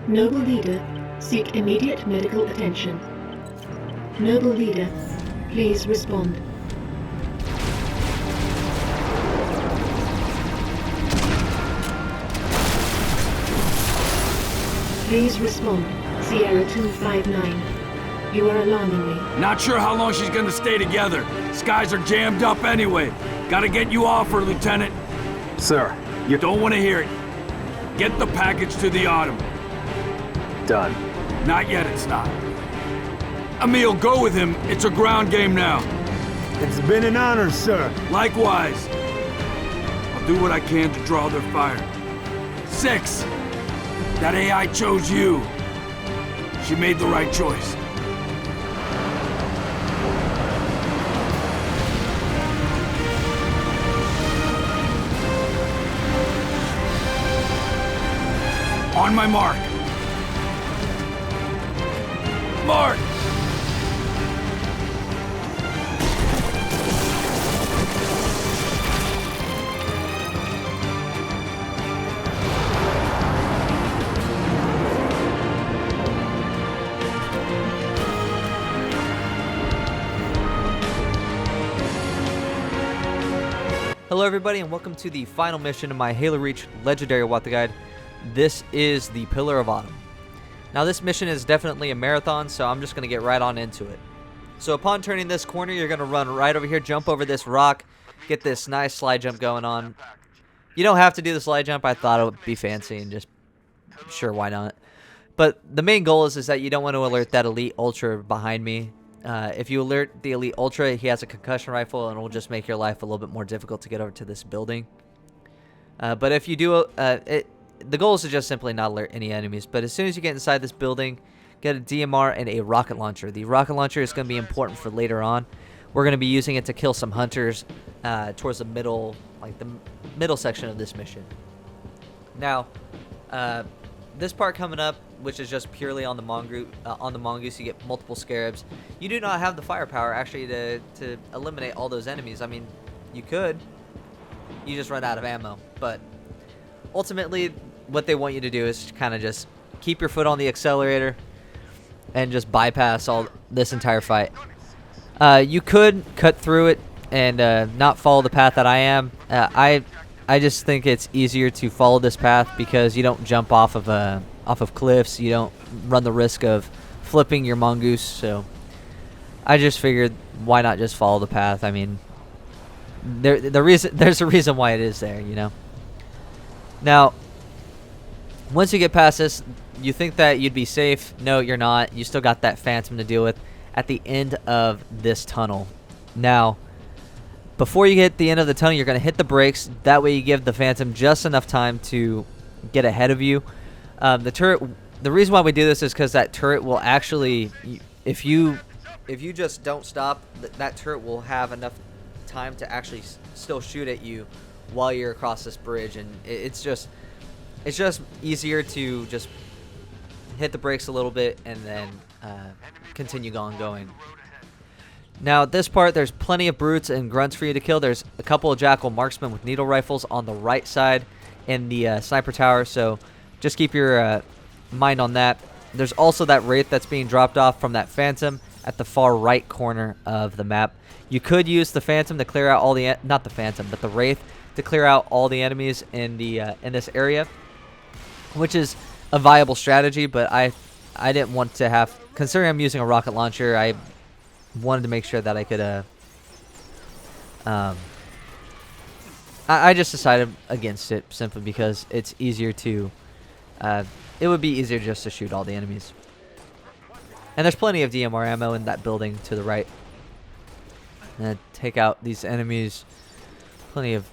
Noble Leader, seek immediate medical attention. Noble Leader, please respond. Please respond, Sierra 259. You are alarming me. Not sure how long she's gonna stay together. Skies are jammed up anyway. Gotta get you off her, Lieutenant. Sir, you Don't want to hear it. Get the package to the Autumn. done. Not yet, it's not. Emile, go with him. It's a ground game now. It's been an honor, sir. Likewise. I'll do what I can to draw their fire. 6. That AI chose you. She made the right choice. On my mark. Mark! Hello everybody and welcome to the final mission of my Halo Reach Legendary Water Guide. This is the Pillar of Autumn. Now this mission is definitely a marathon, so I'm just going to get right on into it. So upon turning this corner, you're going to run right over here, jump over this rock, get this nice slide jump going on. You don't have to do the slide jump. I thought it would be fancy and just, sure, why not? But the main goal is that you don't want to alert that Elite Ultra behind me. If you alert the Elite Ultra, he has a concussion rifle and it will just make your life a little bit more difficult to get over to this building. But if you do, the goal is to just simply not alert any enemies. But as soon as you get inside this building, get a DMR and a rocket launcher. The rocket launcher is going to be important for later on. We're going to be using it to kill some hunters towards the middle, like the middle section of this mission. Now, this part coming up, which is just purely on the mongoose, you get multiple scarabs. You do not have the firepower actually to eliminate all those enemies. I mean, you could. You just run out of ammo. But ultimately, what they want you to do is kind of just keep your foot on the accelerator and just bypass all this entire fight. You could cut through it and not follow the path that I am. I just think it's easier to follow this path because you don't jump off of cliffs. You don't run the risk of flipping your mongoose. So I just figured, why not just follow the path? I mean, there's a reason why it is there, you know. Now, once you get past this, you think that you'd be safe. No, you're not. You still got that phantom to deal with at the end of this tunnel. Now, before you hit the end of the tunnel, you're going to hit the brakes. That way you give the phantom just enough time to get ahead of you. The turret, the reason why we do this is because that turret will actually, if you just don't stop, that turret will have enough time to actually still shoot at you while you're across this bridge. And it's just easier to just hit the brakes a little bit and then continue going. Now, at this part, there's plenty of brutes and grunts for you to kill. There's a couple of Jackal Marksmen with needle rifles on the right side in the sniper tower, so just keep your mind on that. There's also that wraith that's being dropped off from that phantom at the far right corner of the map. You could use the phantom to clear out all the not the phantom, but the wraith to clear out all the enemies in the in this area, which is a viable strategy. But I didn't want to have, considering I'm using a rocket launcher, I wanted to make sure that I could I just decided against it simply because it's easier to it would be easier just to shoot all the enemies. And there's plenty of DMR ammo in that building to the right. And take out these enemies. Plenty of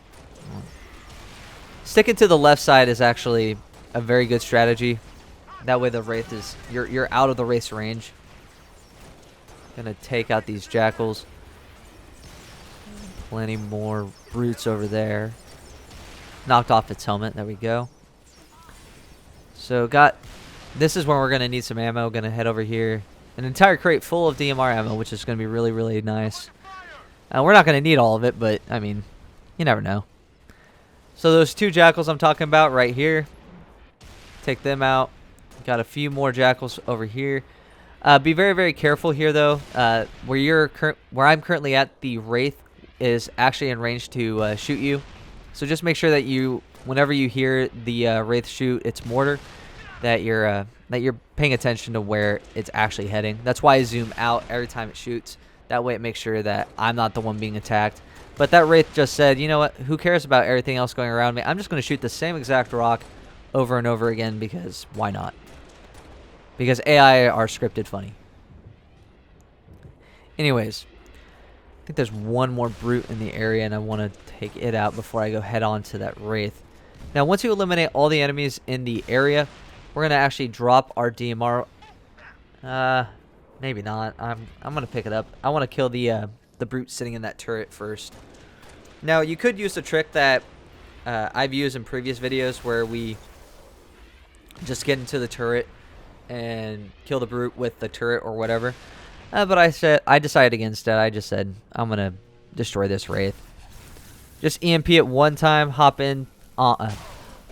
sticking to the left side is actually a very good strategy. That way the wraith is you're out of the wraith's range. Gonna take out these jackals. Plenty more brutes over there. Knocked off its helmet. There we go. So this is where we're gonna need some ammo. Gonna head over here. An entire crate full of DMR ammo, which is gonna be really, really nice. We're not gonna need all of it, but I mean, you never know. So those two jackals I'm talking about right here. Take them out. Got a few more jackals over here. Be very, very careful here, though. Where I'm currently at, the wraith is actually in range to shoot you. So just make sure that whenever you hear the wraith shoot its mortar, that you're paying attention to where it's actually heading. That's why I zoom out every time it shoots. That way it makes sure that I'm not the one being attacked. But that wraith just said, you know what? Who cares about everything else going around me? I'm just going to shoot the same exact rock over and over again because why not? Because AI are scripted funny. Anyways, I think there's one more brute in the area, and I want to take it out before I go head on to that wraith. Now, once you eliminate all the enemies in the area, we're gonna actually drop our DMR. Maybe not. I'm gonna pick it up. I want to kill the brute sitting in that turret first. Now, you could use the trick that I've used in previous videos, where we just get into the turret and kill the brute with the turret or whatever. But I decided against it. I just said I'm gonna destroy this wraith. Just EMP it one time, hop on to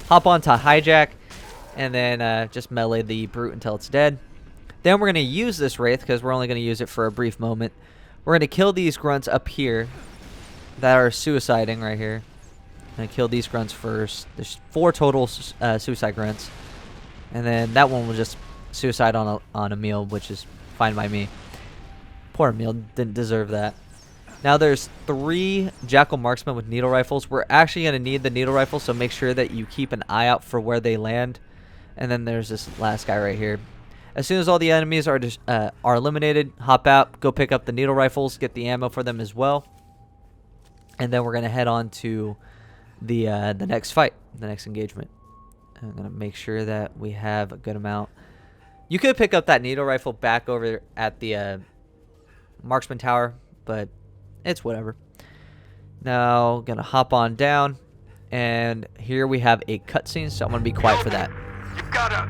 hijack, and then just melee the brute until it's dead. Then we're gonna use this wraith because we're only gonna use it for a brief moment. We're gonna kill these grunts up here that are suiciding right here. I'm gonna kill these grunts first. There's 4 total suicide grunts, and then that one will just suicide on Emile, which is fine by me. Poor Emile didn't deserve that. Now there's 3 Jackal Marksmen with needle rifles. We're actually going to need the needle rifle, so make sure that you keep an eye out for where they land. And then there's this last guy right here. As soon as all the enemies are eliminated, hop out, go pick up the needle rifles, get the ammo for them as well. And then we're going to head on to the next fight, the next engagement. I'm going to make sure that we have a good amount. You could pick up that needle rifle back over at the Marksman Tower, but it's whatever. Now, gonna hop on down, and here we have a cutscene, so I'm gonna be quiet for that. You've got a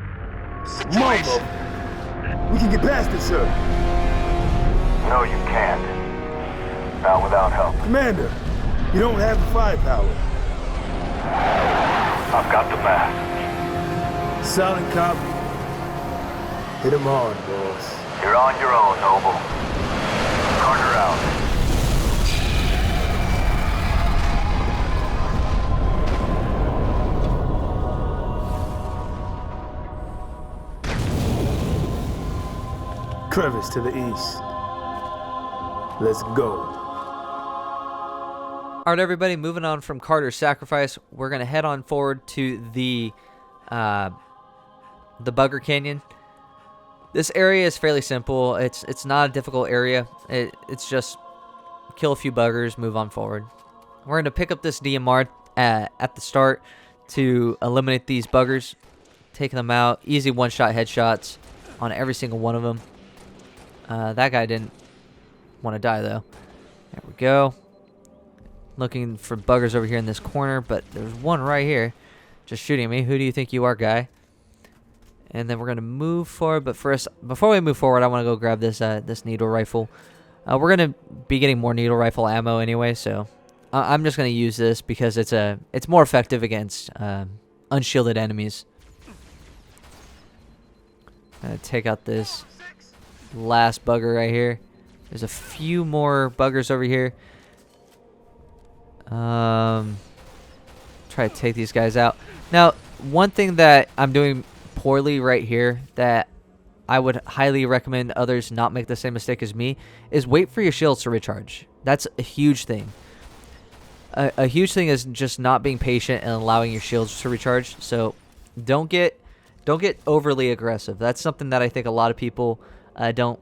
Situation. We can get past it, sir. No, you can't. Not without help. Commander, you don't have the firepower. I've got the mask. Solid copy. Hit him hard, boss. You're on your own, Noble. Carter out. Crevice to the east. Let's go. Alright, everybody, moving on from Carter's sacrifice, we're going to head on forward to the Bugger Canyon. This area is fairly simple. It's not a difficult area. It's just kill a few buggers, move on forward. We're going to pick up this DMR at the start to eliminate these buggers, take them out. Easy one-shot headshots on every single one of them. That guy didn't want to die, though. There we go. Looking for buggers over here in this corner, but there's one right here just shooting me. Who do you think you are, guy? And then we're going to move forward. But first, before we move forward, I want to go grab this this needle rifle. We're going to be getting more needle rifle ammo anyway, so I'm just going to use this because it's more effective against unshielded enemies. Take out this last bugger right here. There's a few more buggers over here. Try to take these guys out. Now, one thing that I'm doing poorly right here that I would highly recommend others not make the same mistake as me is wait for your shields to recharge. That's a huge thing. A huge thing is just not being patient and allowing your shields to recharge. So don't get overly aggressive. That's something that I think a lot of people don't.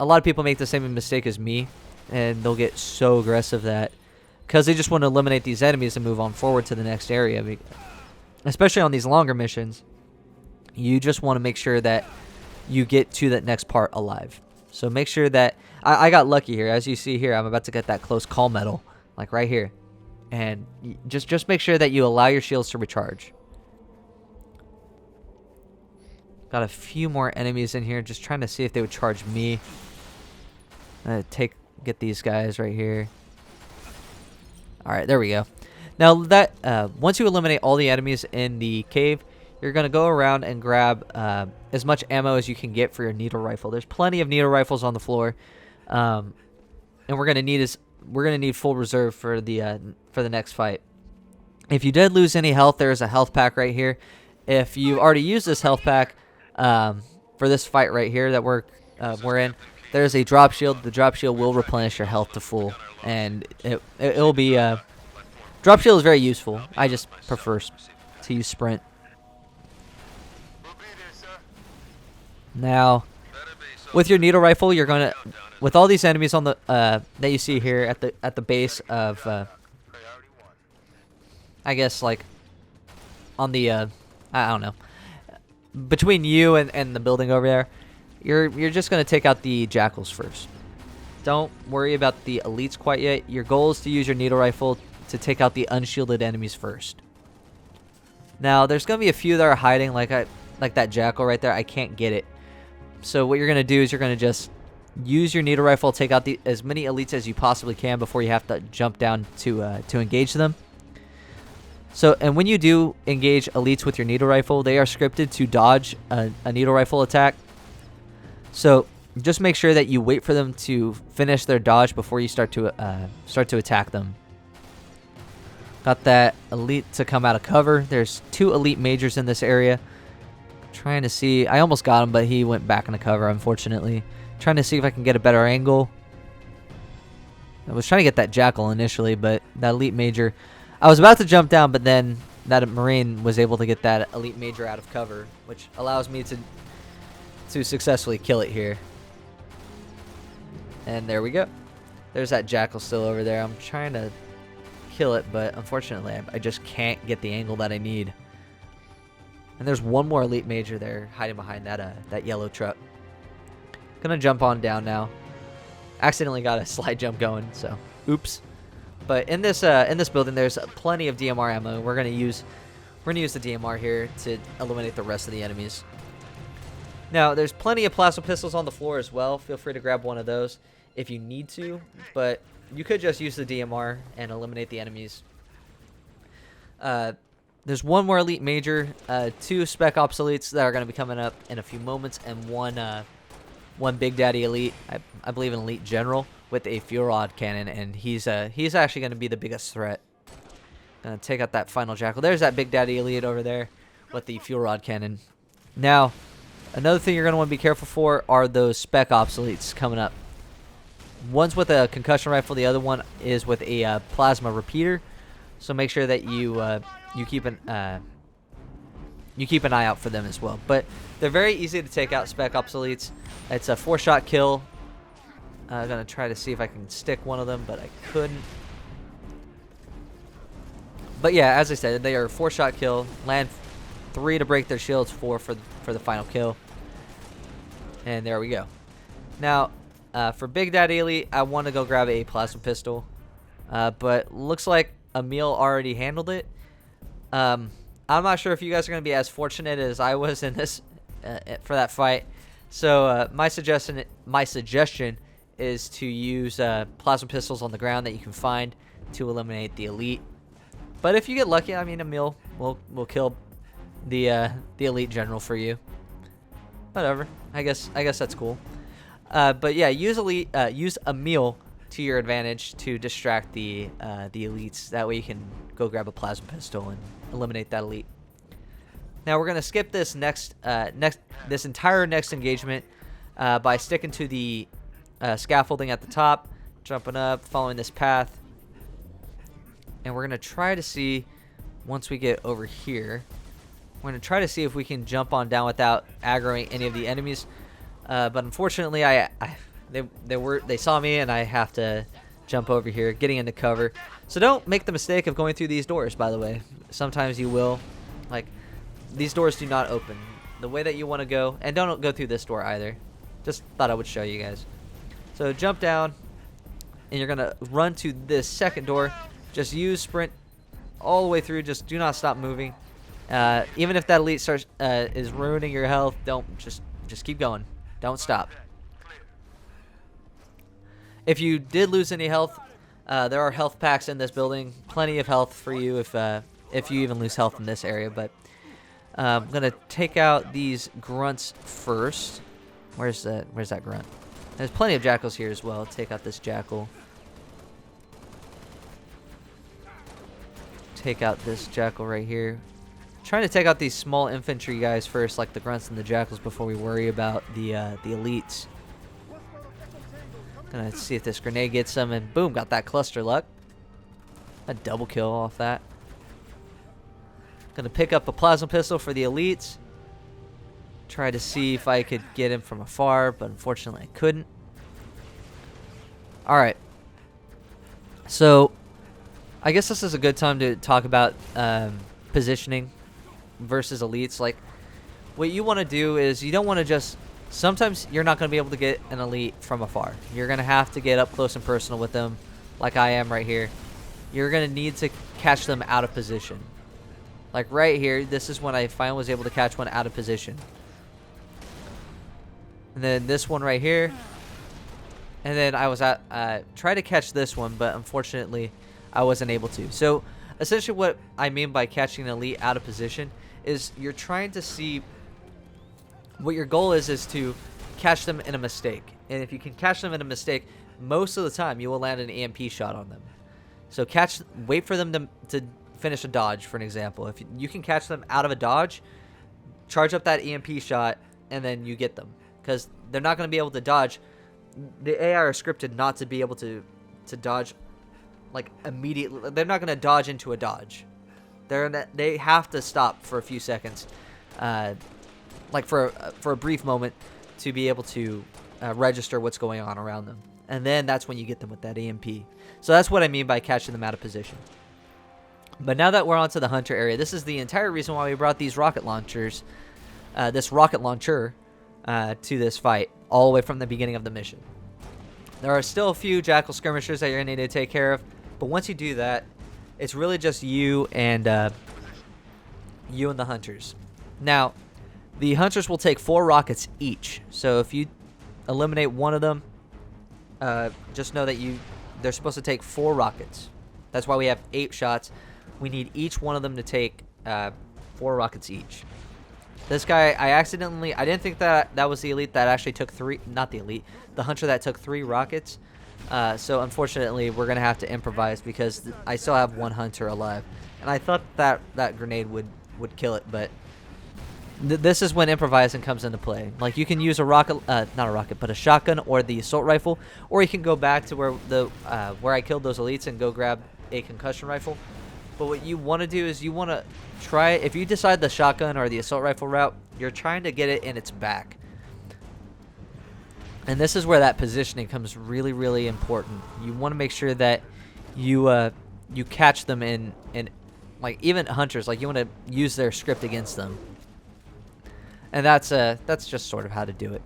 A lot of people make the same mistake as me, and they'll get so aggressive that because they just want to eliminate these enemies and move on forward to the next area. Especially on these longer missions, you just want to make sure that you get to that next part alive. So make sure that I got lucky here. As you see here, I'm about to get that close call medal, like right here, and just make sure that you allow your shields to recharge. Got a few more enemies in here, just trying to see if they would charge me. Get these guys right here. All right, there we go. Now that once you eliminate all the enemies in the cave, you're going to go around and grab as much ammo as you can get for your needle rifle. There's plenty of needle rifles on the floor, and we're going to need full reserve for the next fight. If you did lose any health, there's a health pack right here. If you already used this health pack for this fight right here that we're in, there's a drop shield. The drop shield will replenish your health to full, and it'll be drop shield is very useful. I just prefer to use sprint. Now, with your needle rifle, you're gonna, with all these enemies on the that you see here at the base of, I guess like on the I don't know, between you and the building over there, you're just gonna take out the jackals first. Don't worry about the elites quite yet. Your goal is to use your needle rifle to take out the unshielded enemies first. Now, there's gonna be a few that are hiding, like that jackal right there. I can't get it. So what you're gonna do is you're gonna just use your needle rifle, take out as many elites as you possibly can before you have to jump down to engage them. So, and when you do engage elites with your needle rifle, they are scripted to dodge a needle rifle attack. So just make sure that you wait for them to finish their dodge before you start to attack them. Got that elite to come out of cover. There's 2 elite majors in this area. Trying to see, I almost got him, but he went back into cover, unfortunately. Trying to see if I can get a better angle. I was trying to get that jackal initially, but that elite major, I was about to jump down, but then that marine was able to get that elite major out of cover, which allows me to successfully kill it here. And there we go. There's that jackal still over there. I'm trying to kill it, but unfortunately I just can't get the angle that I need. And there's one more elite major there hiding behind that yellow truck. Gonna jump on down now. Accidentally got a slide jump going, so oops. But in this building there's plenty of DMR ammo. We're gonna use the DMR here to eliminate the rest of the enemies. Now there's plenty of plasma pistols on the floor as well. Feel free to grab one of those if you need to, but you could just use the DMR and eliminate the enemies. There's one more elite major, 2 spec ops elites that are going to be coming up in a few moments, and one Big Daddy elite, I believe an elite general with a fuel rod cannon, and he's actually going to be the biggest threat. Gonna take out that final jackal. There's that Big Daddy elite over there with the fuel rod cannon. Now, another thing you're going to want to be careful for are those spec ops elites coming up. One's with a concussion rifle, the other one is with a plasma repeater. So make sure that you keep an eye out for them as well. But they're very easy to take out, spec ops elites. It's a 4-shot kill. I'm gonna try to see if I can stick one of them, but I couldn't. But yeah, as I said, they are a 4-shot kill. Land 3 to break their shields, 4 for the final kill. And there we go. Now, for Big Daddy Elite, I want to go grab a plasma pistol. But looks like Emile already handled it. I'm not sure if you guys are going to be as fortunate as I was in this for that fight. So my suggestion is to use plasma pistols on the ground that you can find to eliminate the elite. But if you get lucky, I mean, Emile will kill the elite general for you. Whatever. I guess that's cool. But yeah, use Emile to your advantage to distract the elites. That way you can go grab a plasma pistol and eliminate that elite. Now we're gonna skip this this entire next engagement by sticking to the scaffolding at the top, jumping up, following this path, and we're gonna try to see once we get over here. We're gonna try to see if we can jump on down without aggroing any of the enemies. But unfortunately, they saw me, and I have to jump over here, getting into cover. So don't make the mistake of going through these doors, by the way. Sometimes you will. Like, these doors do not open the way that you want to go, and don't go through this door either. Just thought I would show you guys. So jump down, and you're going to run to this second door. Just use sprint all the way through. Just do not stop moving. Even if that elite is ruining your health, don't just keep going. Don't stop. If you did lose any health, there are health packs in this building. Plenty of health for you if you even lose health in this area. But I'm going to take out these grunts first. Where's that grunt? There's plenty of jackals here as well. Take out this jackal. Take out this jackal right here. Trying to take out these small infantry guys first, like the grunts and the jackals, before we worry about the elites. Gonna see if this grenade gets them, and boom, got that cluster luck. A double kill off that. Gonna pick up a plasma pistol for the elites. Try to see if I could get him from afar, but unfortunately I couldn't. Alright. So, I guess this is a good time to talk about positioning versus elites. Like, what you want to do is you don't want to just... Sometimes you're not going to be able to get an elite from afar. You're going to have to get up close and personal with them, like I am right here. You're going to need to catch them out of position. Like right here, this is when I finally was able to catch one out of position. And then this one right here. And then I was try to catch this one, but unfortunately I wasn't able to. So essentially what I mean by catching an elite out of position is you're trying to see... What your goal is to catch them in a mistake. And if you can catch them in a mistake, most of the time you will land an EMP shot on them. So wait for them to finish a dodge, for an example. If you can catch them out of a dodge, charge up that EMP shot, and then you get them. Because they're not going to be able to dodge. The AI are scripted not to be able to dodge like immediately. They're not going to dodge into a dodge. They have to stop for a few seconds. Like for a brief moment, to be able to register what's going on around them. And then that's when you get them with that EMP. So that's what I mean by catching them out of position. But now that we're onto the hunter area, this is the entire reason why we brought these rocket launchers, this rocket launcher, to this fight, all the way from the beginning of the mission. There are still a few jackal skirmishers that you're going to need to take care of, but once you do that, it's really just you and the hunters. Now, the hunters will take 4 rockets each. So if you eliminate one of them, just know that they're supposed to take 4 rockets. That's why we have 8 shots. We need each one of them to take 4 rockets each. This guy, I didn't think that was the elite that actually took 3, not the elite, the hunter that took 3 rockets. So unfortunately, we're going to have to improvise because I still have 1 hunter alive. And I thought that grenade would kill it, but this is when improvising comes into play. Like, you can use a rocket, not a rocket, but a shotgun or the assault rifle, or you can go back to where I killed those elites and go grab a concussion rifle. But what you want to do is you want to try, if you decide the shotgun or the assault rifle route, you're trying to get it in its back. And this is where that positioning comes really, really important. You want to make sure that you catch them in like, even hunters, like, you want to use their script against them. And that's just sort of how to do it.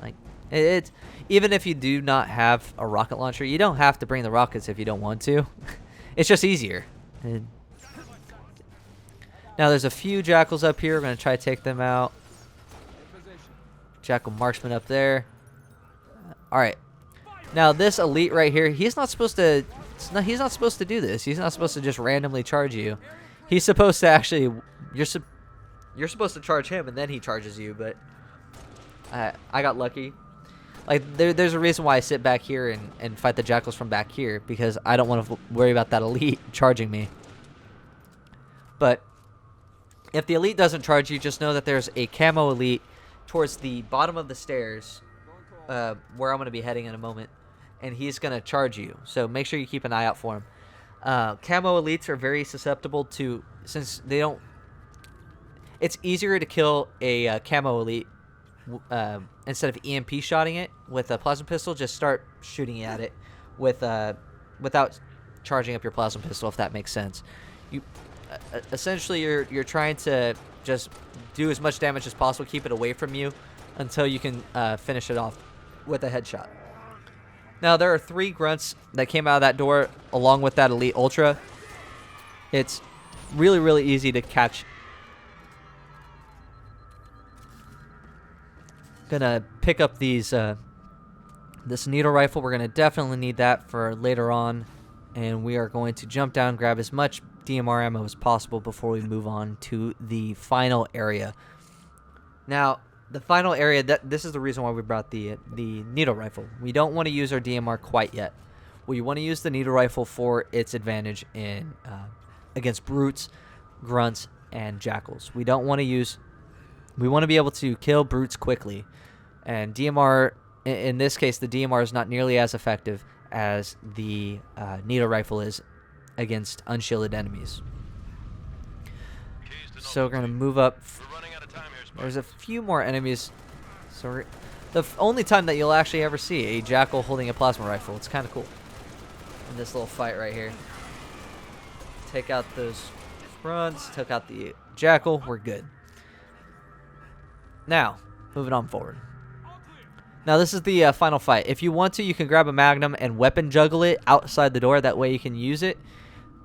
Like, it's even if you do not have a rocket launcher, you don't have to bring the rockets if you don't want to. It's just easier. Now there's a few jackals up here. We're gonna try to take them out. Jackal Marksmen up there. All right. Now this elite right here, he's not supposed to. He's not supposed to do this. He's not supposed to just randomly charge you. He's supposed to actually. You're supposed to charge him, and then he charges you, but I got lucky. Like, there's a reason why I sit back here and fight the jackals from back here, because I don't want to worry about that elite charging me. But if the elite doesn't charge you, just know that there's a camo elite towards the bottom of the stairs, where I'm going to be heading in a moment, and he's going to charge you. So make sure you keep an eye out for him. Camo elites are very susceptible to, since they don't... It's easier to kill a camo elite instead of EMP shotting it with a plasma pistol. Just start shooting at it without charging up your plasma pistol, if that makes sense. Essentially you're trying to just do as much damage as possible, keep it away from you until you can finish it off with a headshot. Now there are 3 grunts that came out of that door along with that elite ultra. It's really, really easy to catch. Gonna pick up these this needle rifle. We're gonna definitely need that for later on, and we are going to jump down, grab as much DMR ammo as possible before we move on to the final area. Now, the final area, this is the reason why we brought the needle rifle. We don't want to use our DMR quite yet. We want to use the needle rifle for its advantage in against brutes, grunts, and jackals. We don't want to use. We want to be able to kill brutes quickly, and DMR. In this case, the DMR is not nearly as effective as the needle rifle is against unshielded enemies. So we're gonna move up. There's a few more enemies. So the only time that you'll actually ever see a jackal holding a plasma rifle. It's kind of cool. In this little fight right here. Take out those grunts. Took out the jackal. We're good. Now, moving on forward. Now this is the final fight. If you want to, you can grab a magnum and weapon juggle it outside the door. That way you can use it.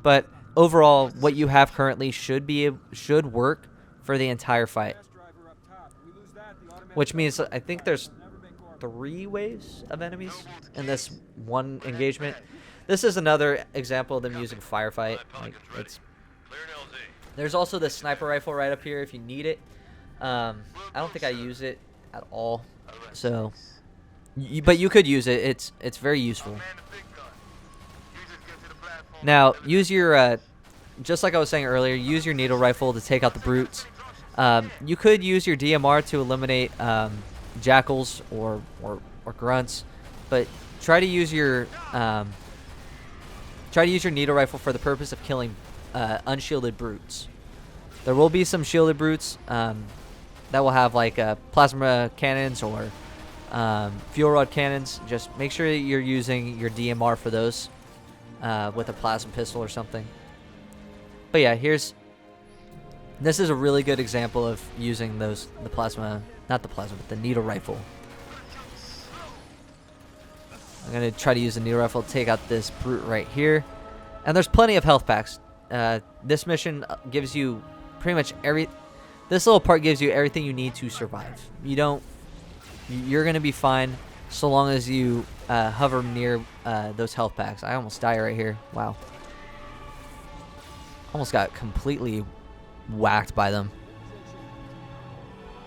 But overall, what you have currently should work for the entire fight. Which means I think there's 3 waves of enemies in this one engagement. This is another example of them using firefight. Like there's also the sniper rifle right up here if you need it. I don't think I use it at all. So, but you could use it. It's very useful. Now, use your just like I was saying earlier, use your needle rifle to take out the brutes. You could use your DMR to eliminate jackals or grunts, but try to use your needle rifle for the purpose of killing unshielded brutes. There will be some shielded brutes that will have like plasma cannons or fuel rod cannons. Just make sure you're using your DMR for those with a plasma pistol or something. But yeah, this is a really good example of using the needle rifle. I'm going to try to use the needle rifle to take out this brute right here. And there's plenty of health packs. This mission gives you pretty much this little part gives you everything you need to survive. You're going to be fine so long as you hover near those health packs. I almost die right here. Wow. Almost got completely whacked by them.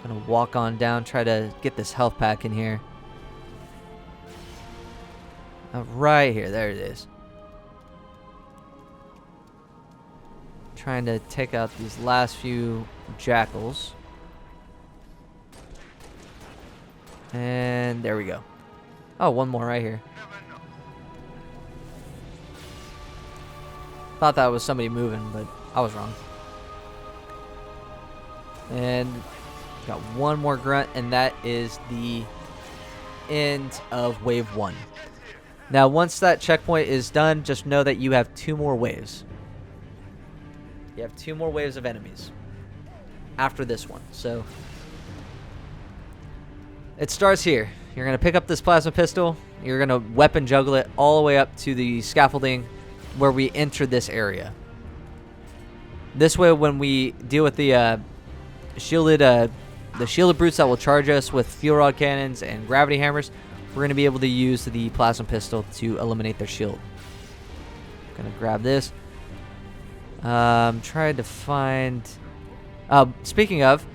Gonna walk on down, try to get this health pack in here. Right here, there it is. Trying to take out these last few jackals. And there we go. Oh, one more right here. Thought that was somebody moving, but I was wrong. And got one more grunt, and that is the end of wave 1. Now, once that checkpoint is done, just know that you have 2 more waves. You have 2 more waves of enemies after this one. So it starts here. You're going to pick up this plasma pistol. You're going to weapon juggle it all the way up to the scaffolding where we enter this area. This way, when we deal with the shielded brutes that will charge us with fuel rod cannons and gravity hammers, we're going to be able to use the plasma pistol to eliminate their shield. Gonna grab this. Tried to find. Speaking of,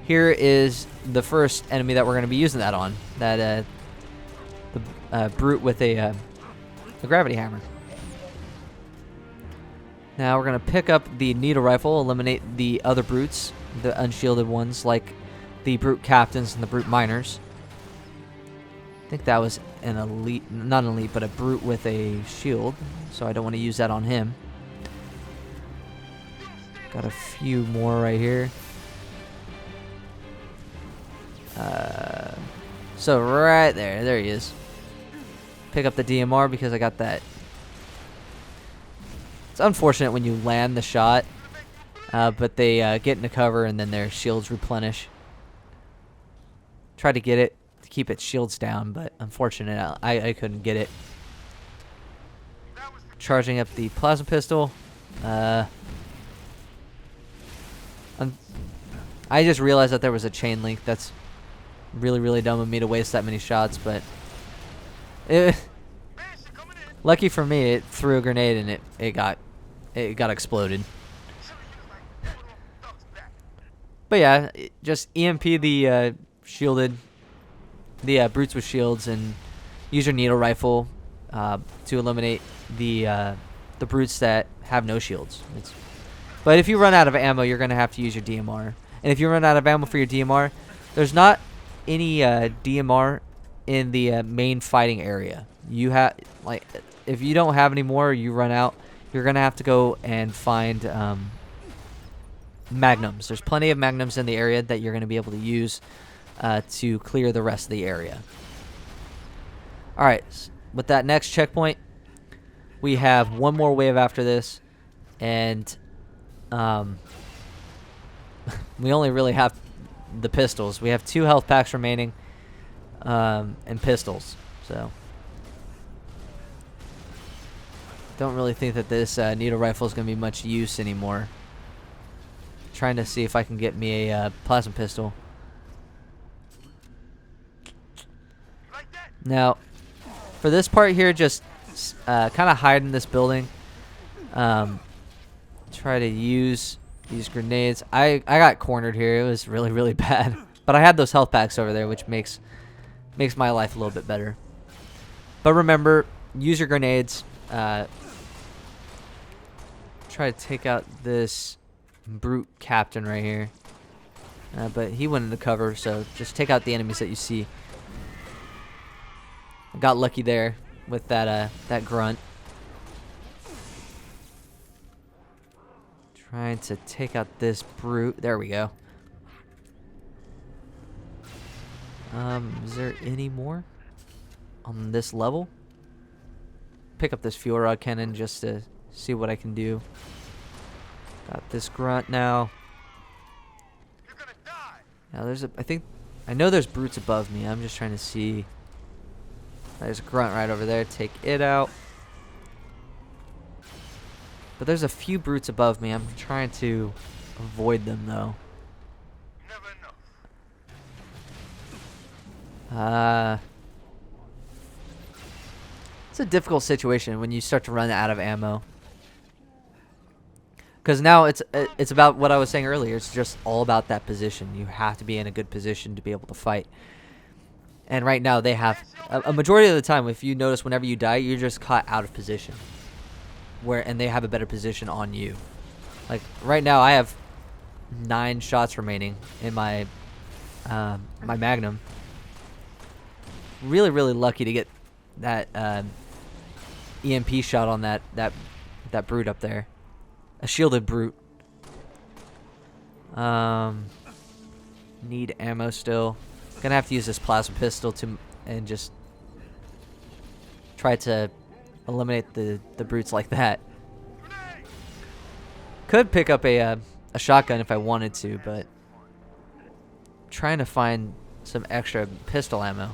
here is the first enemy that we're going to be using that on. That the brute with a gravity hammer. Now we're going to pick up the needle rifle, eliminate the other brutes, the unshielded ones, like the brute captains and the brute miners. I think that was an elite, not an elite, but a brute with a shield, so I don't want to use that on him. Got a few more right here. So right there he is. Pick up the DMR because I got that. It's unfortunate when you land the shot, but they get into cover and then their shields replenish. Try to get it to keep its shields down, but unfortunate I couldn't get it. Charging up the plasma pistol. I just realized that there was a chain link. That's really, really dumb of me to waste that many shots, but lucky for me, it threw a grenade and it got it got exploded. But yeah, just EMP the shielded, the brutes with shields, and use your needle rifle to eliminate the brutes that have no shields. But if you run out of ammo, you're gonna have to use your DMR. And if you run out of ammo for your DMR, there's not any DMR in the main fighting area. You have, like, if you don't have any more, or you run out, you're gonna have to go and find magnums. There's plenty of magnums in the area that you're gonna be able to use to clear the rest of the area. All right, with that next checkpoint, we have one more wave after this, and we only really have the pistols. We have 2 health packs remaining, and pistols. So don't really think that this needle rifle is going to be much use anymore. Trying to see if I can get me a plasma pistol. Now, for this part here, just kind of hide in this building. Try to use these grenades. I got cornered here. It was really, really bad. But I had those health packs over there, which makes my life a little bit better. But remember, use your grenades. Try to take out this brute captain right here. But he went into cover, so just take out the enemies that you see. I got lucky there with that grunt. Trying to take out this brute. There we go. Is there any more on this level? Pick up this fuel rod cannon just to see what I can do. Got this grunt now. You're gonna die. Now I know there's brutes above me. I'm just trying to see. There's a grunt right over there. Take it out. But there's a few brutes above me. I'm trying to avoid them, though. Never know. It's a difficult situation when you start to run out of ammo. Because now it's about what I was saying earlier. It's just all about that position. You have to be in a good position to be able to fight. And right now they have a majority of the time. If you notice, whenever you die, you're just caught out of position. And they have a better position on you. Like right now, I have 9 shots remaining in my my Magnum. Really, really lucky to get that EMP shot on that brute up there, a shielded brute. Need ammo still. Gonna have to use this plasma pistol and just try to eliminate the brutes like that. Could pick up a shotgun if I wanted to, but trying to find some extra pistol ammo.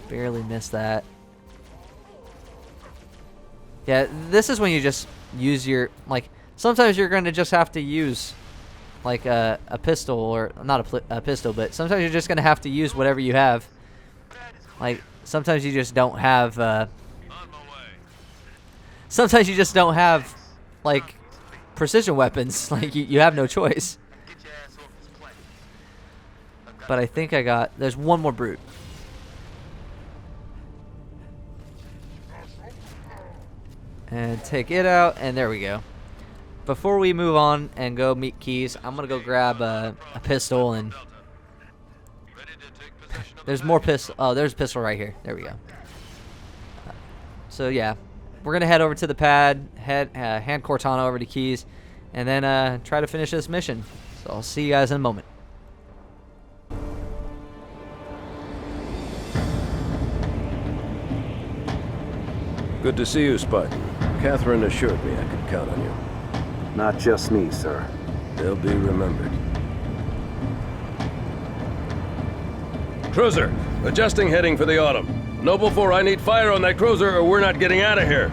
Barely missed that. Yeah, this is when you just use your, like, sometimes you're going to just have to use like a pistol, or not a pistol, but sometimes you're just going to have to use whatever you have. Like sometimes you just don't have sometimes you just don't have like precision weapons. Like you have no choice. But I think there's one more brute. And take it out, and there we go. Before we move on and go meet Keys, I'm gonna go grab a pistol, and there's more pistol. Oh, there's a pistol right here. There we go. So yeah, we're gonna head over to the pad, hand Cortana over to Keys, and then try to finish this mission. So I'll see you guys in a moment. Good to see you, Spud. Catherine assured me I could count on you. Not just me, sir. They'll be remembered. Cruiser, adjusting heading for the Autumn. Noble 4, I need fire on that cruiser or we're not getting out of here.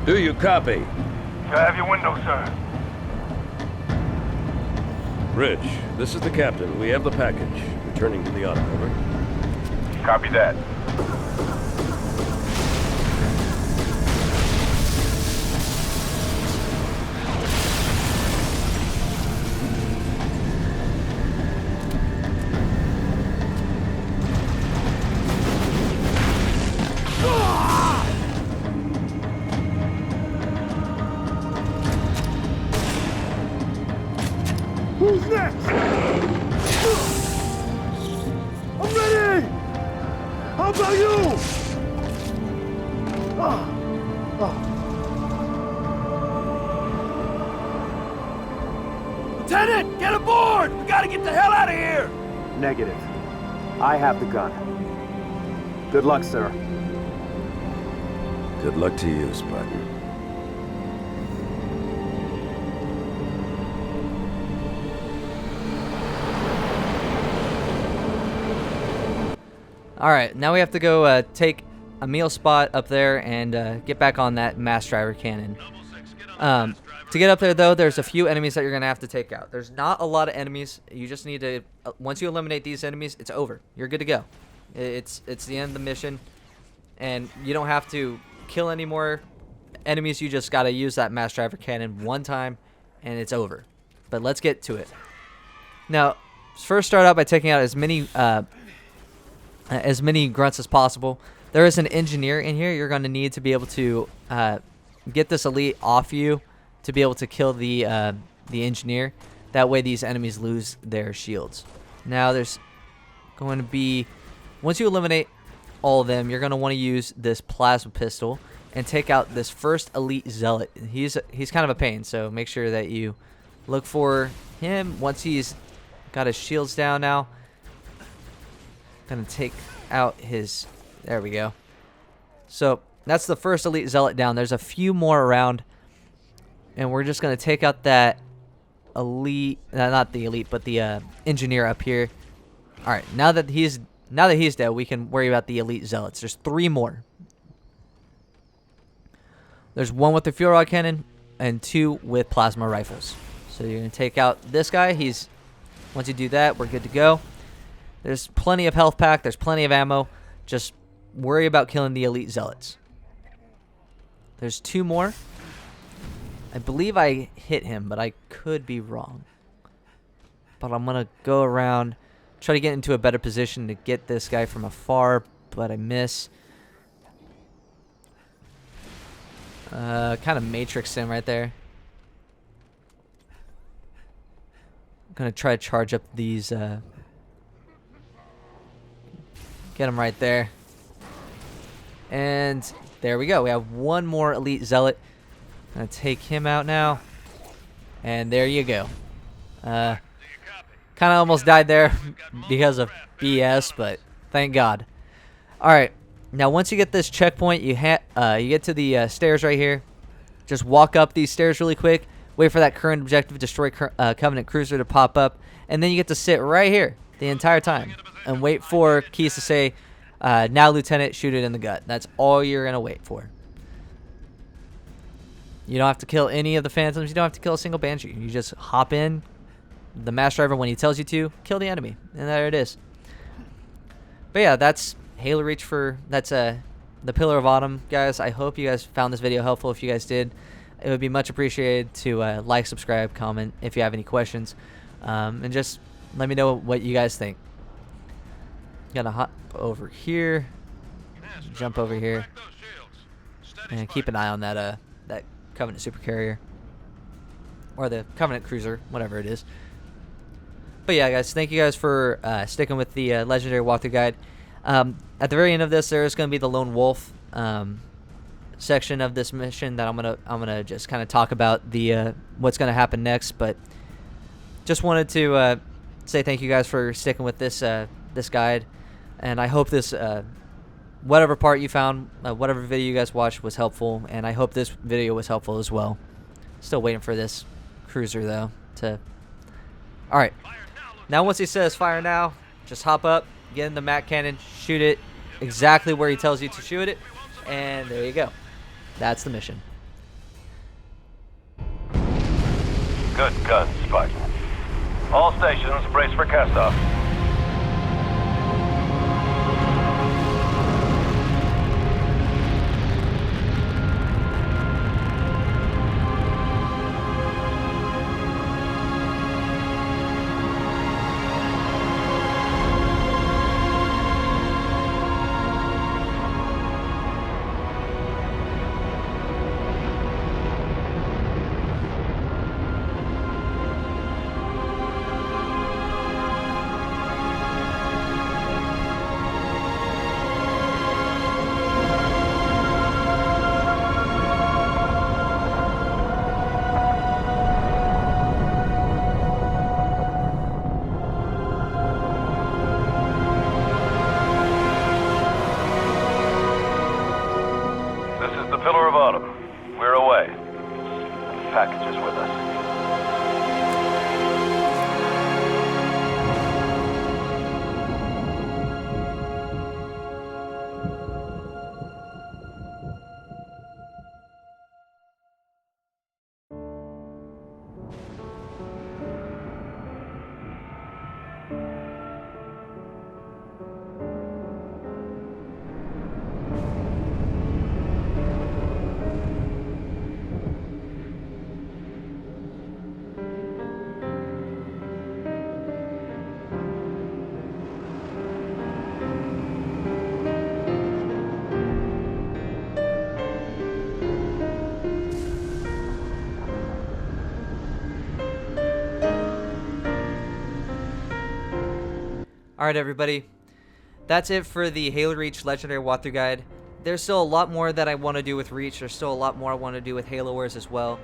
Do you copy? You have your window, sir. Rich, this is the captain. We have the package. Returning to the Autumn, over. Copy that. Who's next? I'm ready! How about you? Lieutenant, get aboard! We gotta get the hell out of here! Negative. I have the gun. Good luck, sir. Good luck to you, Spartan. Alright, now we have to go take Emile's spot up there and get back on that mass driver cannon. To get up there, though, there's a few enemies that you're going to have to take out. There's not a lot of enemies. You just need to... once you eliminate these enemies, it's over. You're good to go. It's the end of the mission. And you don't have to kill any more enemies. You just got to use that mass driver cannon one time, and it's over. But let's get to it. Now, first start out by taking out as many grunts as possible. There is an engineer in here you're going to need to be able to get this elite off you to be able to kill the engineer. That way these enemies lose their shields. Now there's going to be, once you eliminate all of them, you're going to want to use this plasma pistol and take out this first elite zealot. He's kind of a pain, so make sure that you look for him. Once he's got his shields down now, gonna take out his, there we go. So that's the first elite zealot down. There's a few more around, and we're just gonna take out that elite, not the elite, but the engineer up here. All right, now that he's dead, we can worry about the elite zealots. There's 3 more. There's 1 with the fuel rod cannon and 2 with plasma rifles. So you're gonna take out this guy. Once you do that, we're good to go. There's plenty of health pack. There's plenty of ammo. Just worry about killing the elite zealots. There's 2 more. I believe I hit him, but I could be wrong. But I'm going to go around, try to get into a better position to get this guy from afar, but I miss. Kind of matrixed him right there. I'm going to try to charge up these... Get him right there. And there we go. We have 1 more elite zealot. Gonna take him out now. And there you go. Kind of almost died there because of BS, but thank God. Alright. Now once you get this checkpoint, you get to the stairs right here. Just walk up these stairs really quick. Wait for that current objective, destroy Covenant Cruiser, to pop up. And then you get to sit right here the entire time. And wait for keys to say, now Lieutenant, shoot it in the gut. That's all you're going to wait for. You don't have to kill any of the phantoms. You don't have to kill a single banshee. You just hop in, the mass driver, when he tells you to, kill the enemy. And there it is. But yeah, that's Halo Reach that's the Pillar of Autumn, guys. I hope you guys found this video helpful. If you guys did, it would be much appreciated to like, subscribe, comment if you have any questions. And just let me know what you guys think. Gotta hop over here, jump over here, and keep an eye on that that Covenant Supercarrier or the Covenant Cruiser, whatever it is. But yeah, guys, thank you guys for sticking with the Legendary Walkthrough Guide. At the very end of this, there is going to be the Lone Wolf section of this mission that I'm gonna just kind of talk about the what's gonna happen next. But just wanted to say thank you guys for sticking with this this guide. And I hope this, whatever part you found, whatever video you guys watched was helpful. And I hope this video was helpful as well. Still waiting for this cruiser, though, to... Alright. Now once he says fire now, just hop up, get in the Mac cannon, shoot it exactly where he tells you to shoot it. And there you go. That's the mission. Good gun, Spike. All stations, brace for cast-off. Alright everybody, that's it for the Halo Reach Legendary Walkthrough Guide. There's still a lot more that I want to do with Reach. There's still a lot more I want to do with Halo Wars as well.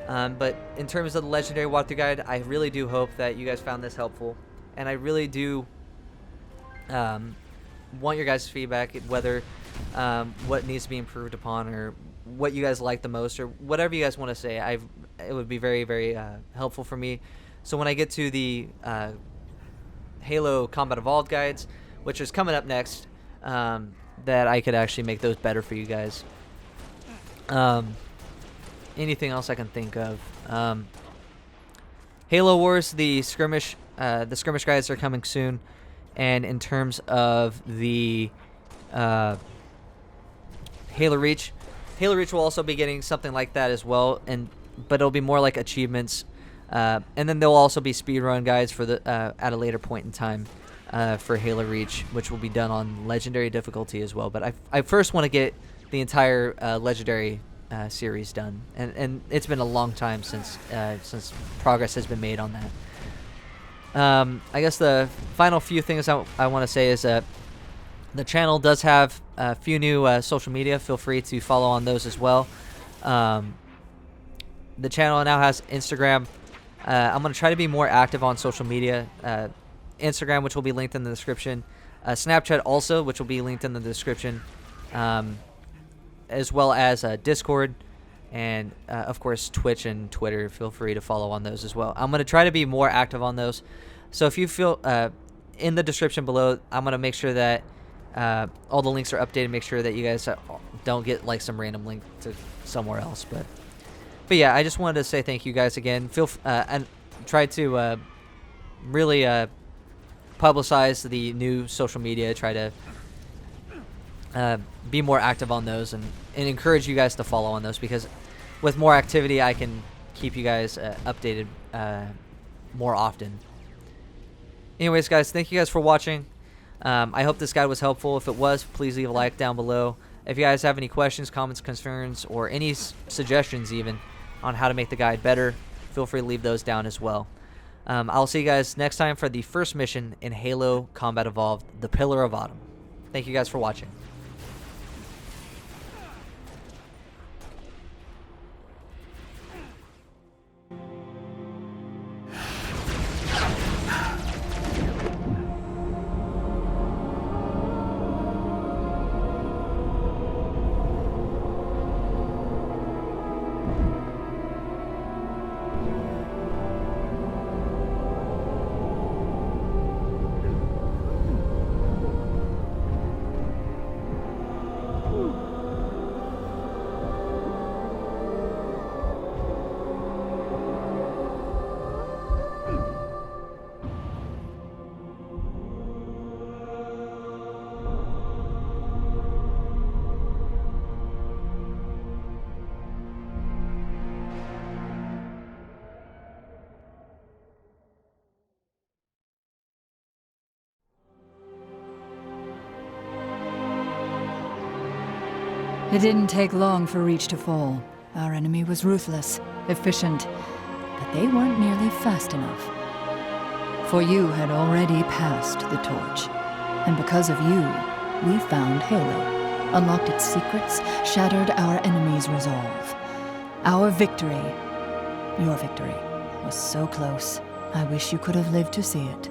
But in terms of the Legendary Walkthrough Guide, I really do hope that you guys found this helpful. And I really do want your guys' feedback, whether what needs to be improved upon or what you guys like the most or whatever you guys want to say. It would be very, very helpful for me. So when I get to the Halo Combat Evolved guides, which is coming up next, that I could actually make those better for you guys. Anything else I can think of? Halo Wars, the skirmish guides are coming soon, and in terms of the Halo Reach will also be getting something like that as well, but it'll be more like achievements, and then there'll also be speedrun guides for the at a later point in time for Halo Reach, which will be done on legendary difficulty as well. But I first want to get the entire legendary series done, and it's been a long time since progress has been made on that. I guess the final few things I want to say is that the channel does have a few new social media. Feel free to follow on those as well. The channel now has Instagram. I'm going to try to be more active on social media. Instagram, which will be linked in the description. Snapchat also, which will be linked in the description. As well as Discord. And, of course, Twitch and Twitter. Feel free to follow on those as well. I'm going to try to be more active on those. So if you feel... in the description below, I'm going to make sure that all the links are updated. Make sure that you guys don't get, like, some random link to somewhere else. But yeah, I just wanted to say thank you guys again. And try to really... publicize the new social media, try to be more active on those, and encourage you guys to follow on those, because with more activity I can keep you guys updated more often. Anyways guys, thank you guys for watching. I hope this guide was helpful. If it was, please leave a like down below. If you guys have any questions, comments, concerns, or any suggestions even on how to make the guide better, feel free to leave those down as well. I'll see you guys next time for the first mission in Halo Combat Evolved, the Pillar of Autumn. Thank you guys for watching. It didn't take long for Reach to fall. Our enemy was ruthless, efficient, but they weren't nearly fast enough. For you had already passed the torch, and because of you, we found Halo, unlocked its secrets, shattered our enemy's resolve. Our victory, your victory, was so close. I wish you could have lived to see it.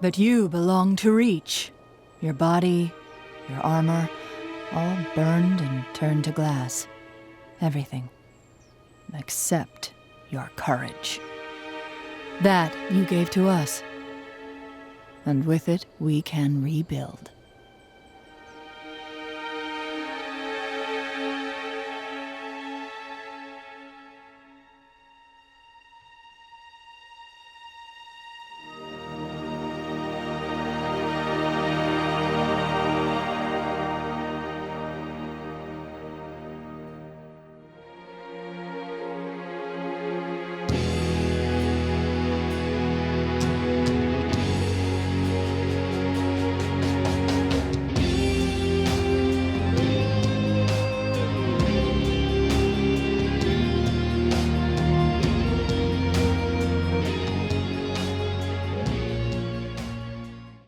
But you belong to Reach. Your body, your armor, all burned and turned to glass. Everything. Except your courage. That you gave to us. And with it, we can rebuild.